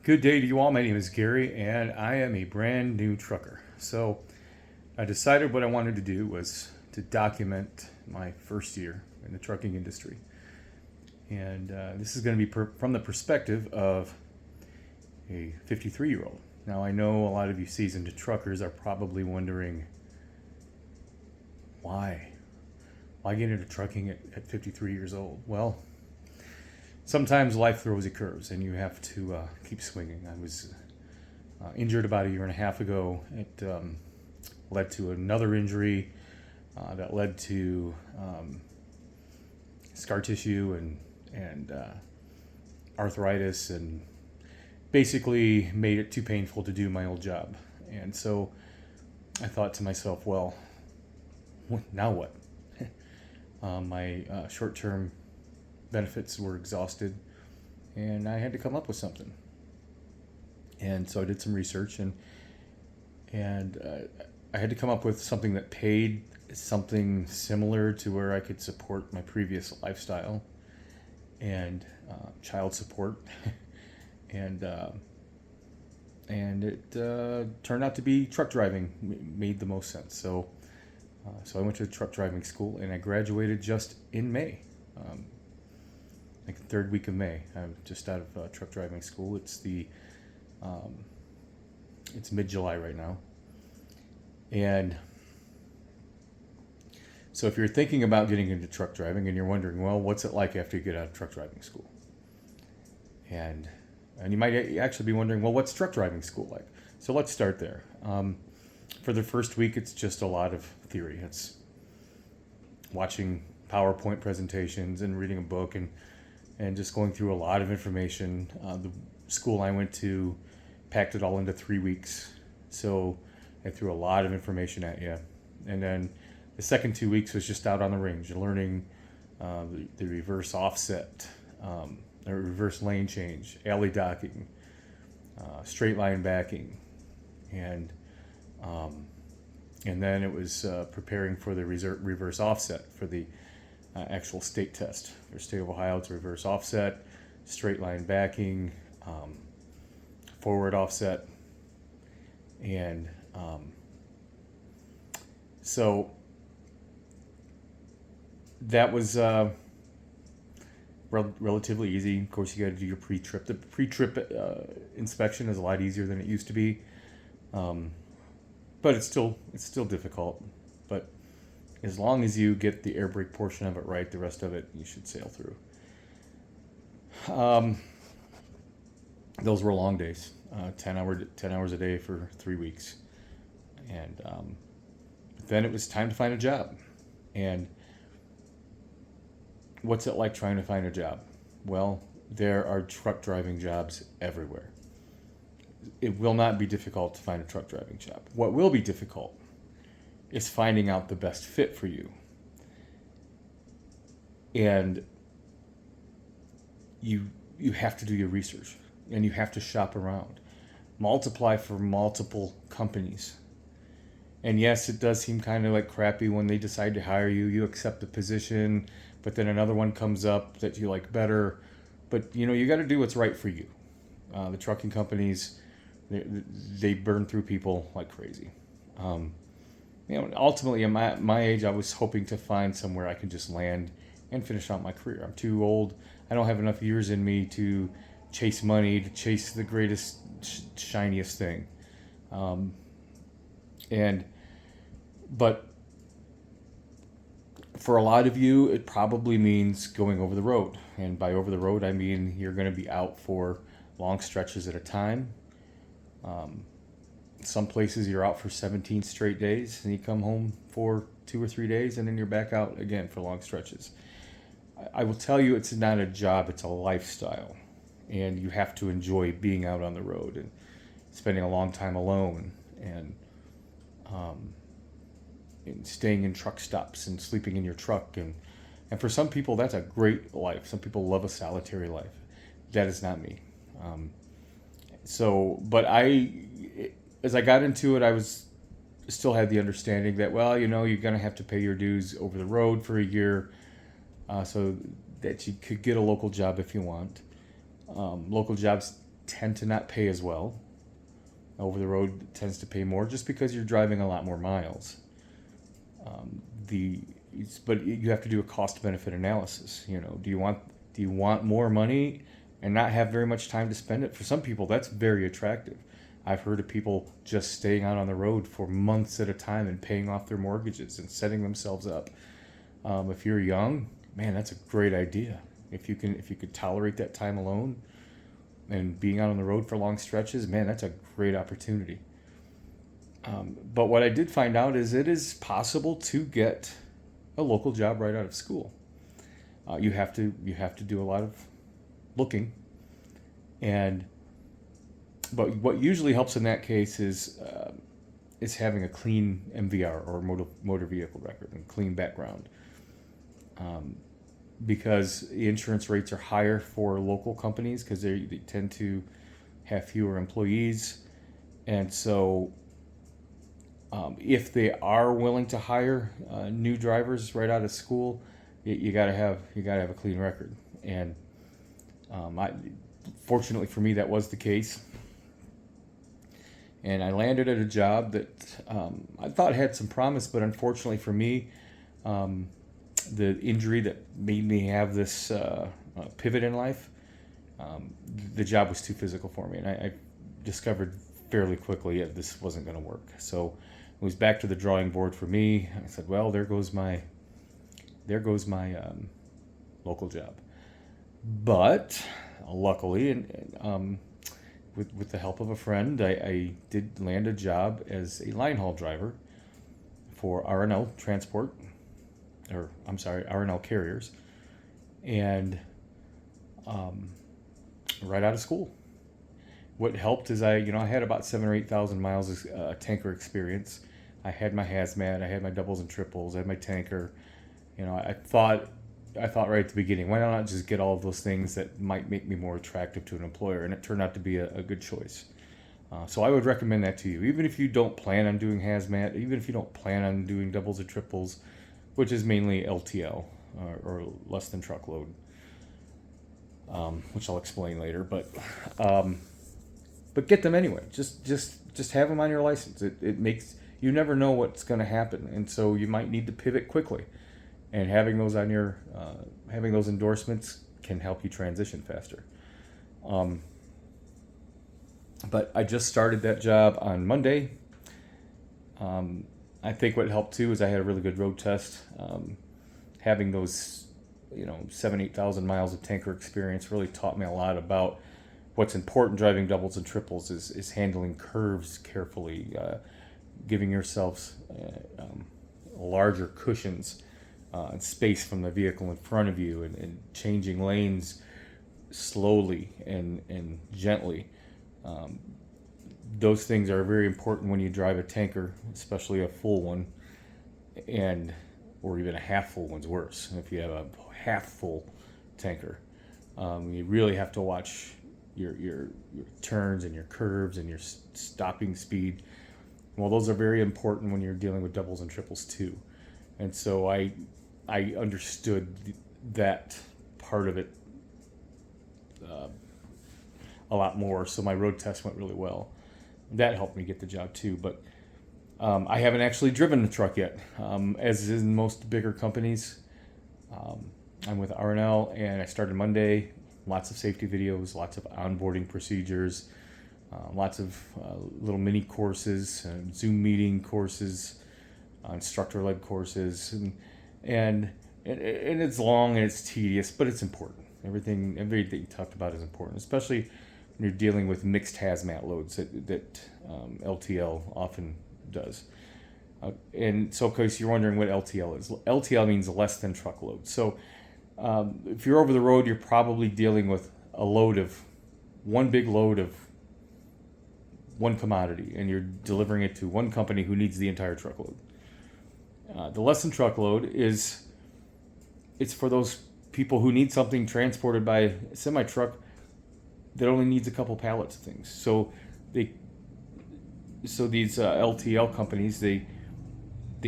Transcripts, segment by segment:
Good day to you all. My name is Gary, and I am a brand new trucker. So I decided what I wanted to do was to document my first year in the trucking industry. And this is going to be from the perspective of a 53-year-old. Now, I know a lot of you seasoned truckers are probably wondering, why? Why get into trucking at 53 years old? Well, sometimes life throws you curves and you have to keep swinging. I was injured about a year and a half ago. It led to another injury that led to scar tissue and arthritis, and basically made it too painful to do my old job. And so I thought to myself, well, now what? My short-term benefits were exhausted, and I had to come up with something. And so I did some research, and I had to come up with something that paid something similar to where I could support my previous lifestyle and child support, and it turned out to be truck driving. Made the most sense. So I went to truck driving school, and I graduated just in May. Like the third week of May. I'm just out of truck driving school. It's mid-July right now. And so if you're thinking about getting into truck driving and you're wondering, well, what's it like after you get out of truck driving school? And you might actually be wondering, well, what's truck driving school like? So let's start there. For the first week, it's just a lot of theory. It's watching PowerPoint presentations and reading a book and just going through a lot of information. The school I went to packed it all into 3 weeks. So I threw a lot of information at you. And then the second 2 weeks was just out on the range, learning the reverse offset, the reverse lane change, alley docking, straight line backing, and then it was preparing for the reverse offset for the actual state test. For state of Ohio, it's reverse offset, straight line backing, forward offset, and so that was relatively easy. Of course, you got to do your pre-trip. The pre-trip inspection is a lot easier than it used to be, but it's still difficult. But as long as you get the air brake portion of it right, the rest of it you should sail through. Those were long days, 10 hours a day for 3 weeks, and then it was time to find a job. And what's it like trying to find a job? Well, there are truck driving jobs everywhere. It will not be difficult to find a truck driving job. What will be difficult is finding out the best fit for you. And you have to do your research, and you have to shop around. Multiply for multiple companies. And yes, it does seem kind of like crappy when they decide to hire you. You accept the position, but then another one comes up that you like better. But you got to do what's right for you. The trucking companies, they burn through people like crazy. Ultimately, at my age, I was hoping to find somewhere I could just land and finish out my career. I'm too old. I don't have enough years in me to chase money, to chase the greatest, shiniest thing. But for a lot of you, it probably means going over the road. And by over the road, I mean you're going to be out for long stretches at a time. Some places you're out for 17 straight days, and you come home for 2 or 3 days, and then you're back out again for long stretches. I will tell you, it's not a job, it's a lifestyle. And you have to enjoy being out on the road and spending a long time alone, and staying in truck stops and sleeping in your truck. And for some people, that's a great life. Some people love a solitary life. That is not me. But as I got into it, I still had the understanding that, well, you're going to have to pay your dues over the road for a year, so that you could get a local job if you want. Local jobs tend to not pay as well. Over the road tends to pay more just because you're driving a lot more miles. But you have to do a cost benefit analysis. Do you want more money and not have very much time to spend it? For some people, that's very attractive. I've heard of people just staying out on the road for months at a time and paying off their mortgages and setting themselves up. If you're young, man, that's a great idea. If you could tolerate that time alone and being out on the road for long stretches, man, that's a great opportunity. But what I did find out is it is possible to get a local job right out of school. You have to do a lot of looking, but what usually helps in that case is having a clean MVR or motor vehicle record and clean background. Because the insurance rates are higher for local companies because they tend to have fewer employees, and so if they are willing to hire new drivers right out of school, you gotta have a clean record. And fortunately for me, that was the case, and I landed at a job that I thought had some promise, but unfortunately for me, the injury that made me have this pivot in life, the job was too physical for me, and I discovered fairly quickly this wasn't going to work. So it was back to the drawing board for me. I said, well, there goes my local job. But luckily, and with the help of a friend, I did land a job as a line haul driver for R&L Transport. R&L Carriers, and right out of school. What helped is I had about 7,000 or 8,000 miles of tanker experience. I had my hazmat, I had my doubles and triples, I had my tanker. I thought right at the beginning, why not just get all of those things that might make me more attractive to an employer, and it turned out to be a good choice. So I would recommend that to you, even if you don't plan on doing hazmat, even if you don't plan on doing doubles or triples, which is mainly LTL or less than truckload, which I'll explain later. But get them anyway. Just have them on your license. It makes you never know what's going to happen, and so you might need to pivot quickly. And having those on your having those endorsements can help you transition faster. But I just started that job on Monday. I think what helped too is I had a really good road test. Having those, 7,000-8,000 miles of tanker experience really taught me a lot about what's important driving doubles and triples is handling curves carefully, giving yourselves larger cushions and space from the vehicle in front of you, and changing lanes slowly and gently. Those things are very important when you drive a tanker, especially a full one, or even a half full one's worse. If you have a half full tanker, you really have to watch your turns and your curves and your stopping speed. Well, those are very important when you're dealing with doubles and triples too. And so I understood that part of it a lot more. So my road test went really well. That helped me get the job too. But I haven't actually driven the truck yet. As in most bigger companies, I'm with R&L, and I started Monday. Lots of safety videos, lots of onboarding procedures, lots of little mini courses, Zoom meeting courses, instructor-led courses, and it's long and it's tedious, but it's important. Everything you talked about is important, especially when you're dealing with mixed hazmat loads that LTL often does. And so, in case you're wondering what LTL is, LTL means less than truckload. So if you're over the road, you're probably dealing with one big load of one commodity, and you're delivering it to one company who needs the entire truckload. The less than truckload it's for those people who need something transported by a semi-truck that only needs a couple pallets of things. So these LTL companies, they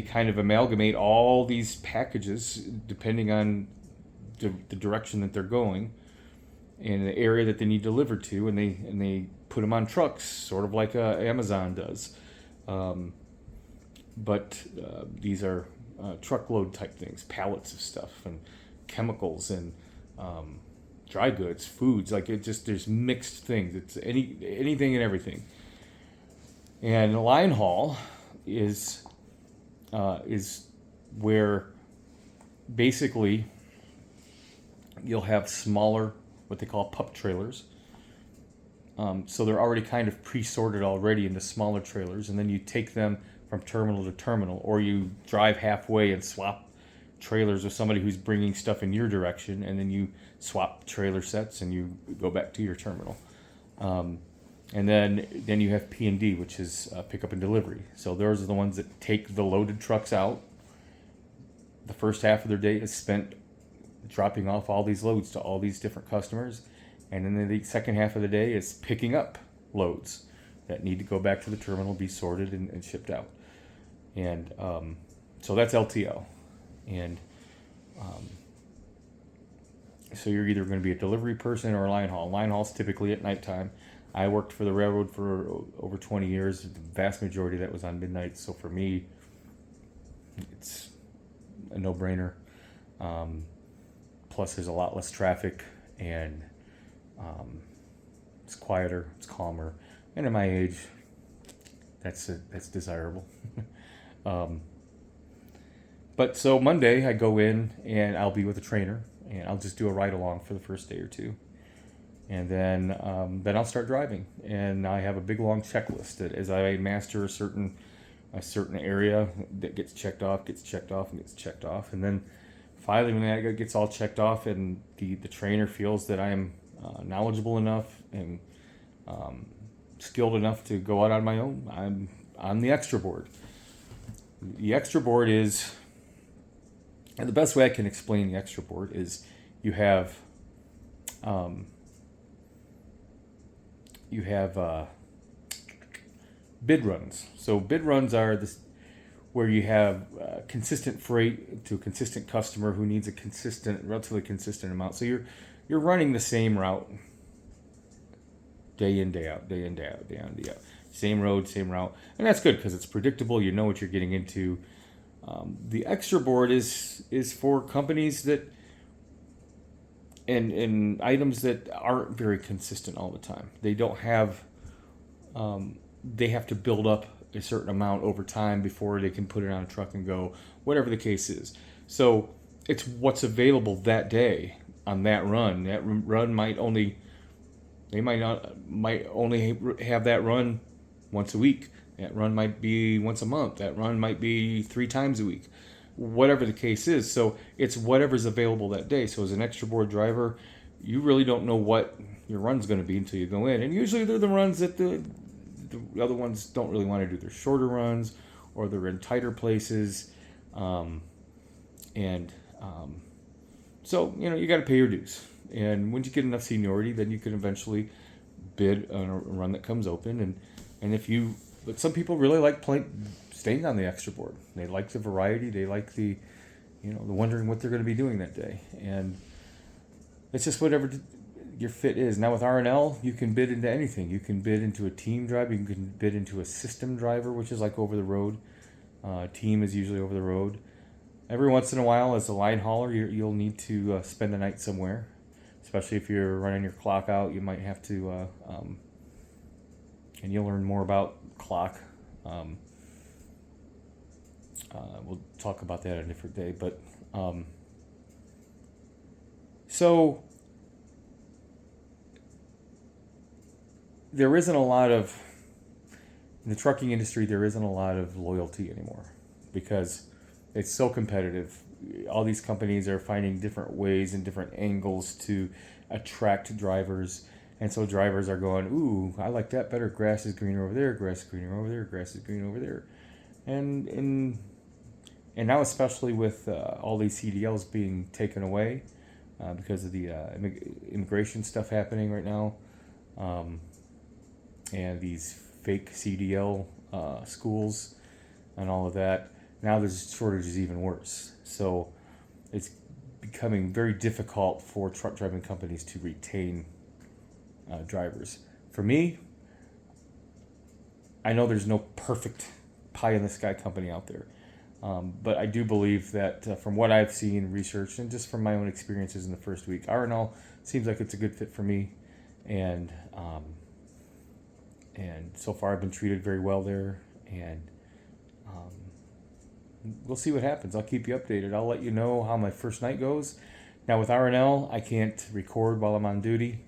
kind of amalgamate all these packages depending on the direction that they're going, in the area that they need delivered to, and they put them on trucks, sort of like Amazon does. But these are truckload type things, pallets of stuff and chemicals and dry goods, foods. Like it just there's mixed things. It's anything and everything. And line haul is where basically you'll have smaller, what they call pup trailers. So they're already kind of pre-sorted already into smaller trailers, and then you take them from terminal to terminal, or you drive halfway and swap trailers with somebody who's bringing stuff in your direction, and then you swap trailer sets and you go back to your terminal. And then you have P&D, which is pickup and delivery. So those are the ones that take the loaded trucks out. The first half of their day is spent dropping off all these loads to all these different customers. And then the second half of the day is picking up loads that need to go back to the terminal, be sorted and shipped out. And so that's LTL. And so you're either going to be a delivery person or a line haul. Line haul's typically at nighttime. I worked for the railroad for over 20 years. The vast majority of that was on midnight. So for me, it's a no-brainer. Plus, there's a lot less traffic, and it's quieter, it's calmer. And at my age, that's desirable. But so Monday, I go in and I'll be with a trainer, and I'll just do a ride along for the first day or two. And then I'll start driving, and I have a big long checklist that as I master a certain area that gets checked off, and then finally when that gets all checked off, and the trainer feels that I am knowledgeable enough and skilled enough to go out on my own, I'm on the extra board. The extra board is, and the best way I can explain the extra board is you have bid runs. So bid runs are this where you have consistent freight to a consistent customer who needs a relatively consistent amount. So you're running the same route day in, day out, day in, day out, day in, day out. Same road, same route. And that's good because it's predictable. You know what you're getting into. The extra board is for companies that and items that aren't very consistent all the time. They don't have, they have to build up a certain amount over time before they can put it on a truck and go, whatever the case is. So it's what's available that day on that run. That run might only have that run once a week. That run might be once a month. That run might be 3 times a week. Whatever the case is. So it's whatever's available that day. So as an extra board driver, you really don't know what your run's going to be until you go in. And usually they're the runs that the other ones don't really want to do. They're shorter runs, or they're in tighter places. So, you got to pay your dues. And once you get enough seniority, then you can eventually bid on a run that comes open. But some people really like staying on the extra board. They like the variety. They like the wondering what they're going to be doing that day. And it's just whatever your fit is. Now with R&L, you can bid into anything. You can bid into a team driver. You can bid into a system driver, which is like over the road. Team is usually over the road. Every once in a while, as a line hauler, you'll need to spend the night somewhere. Especially if you're running your clock out, you might have to, and you'll learn more about clock. We'll talk about that a different day. But so there isn't a lot of, in the trucking industry, there isn't a lot of loyalty anymore because it's so competitive. All these companies are finding different ways and different angles to attract drivers. And so drivers are going, ooh, I like that better. Grass is greener over there. Grass is greener over there. Grass is greener over there. And now especially with all these CDLs being taken away because of the immigration stuff happening right now, and these fake CDL schools and all of that, now the shortage is even worse. So it's becoming very difficult for truck driving companies to retain drivers. For me, I know there's no perfect pie in the sky company out there. But I do believe that from what I've seen, researched, and just from my own experiences in the first week, R&L seems like it's a good fit for me, and so far I've been treated very well there, and we'll see what happens. I'll keep you updated. I'll let you know how my first night goes. Now with R&L, I can't record while I'm on duty.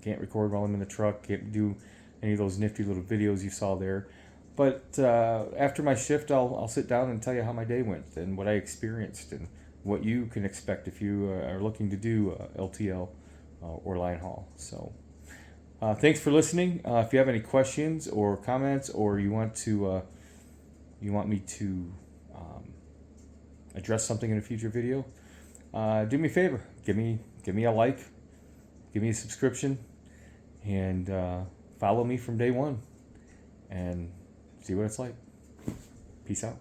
Can't record while I'm in the truck. Can't do any of those nifty little videos you saw there. But after my shift, I'll sit down and tell you how my day went and what I experienced and what you can expect if you are looking to do LTL or line haul. So thanks for listening. If you have any questions or comments, or you want me to address something in a future video, do me a favor. Give me a like, give me a subscription, and follow me from day one. And see what it's like. Peace out.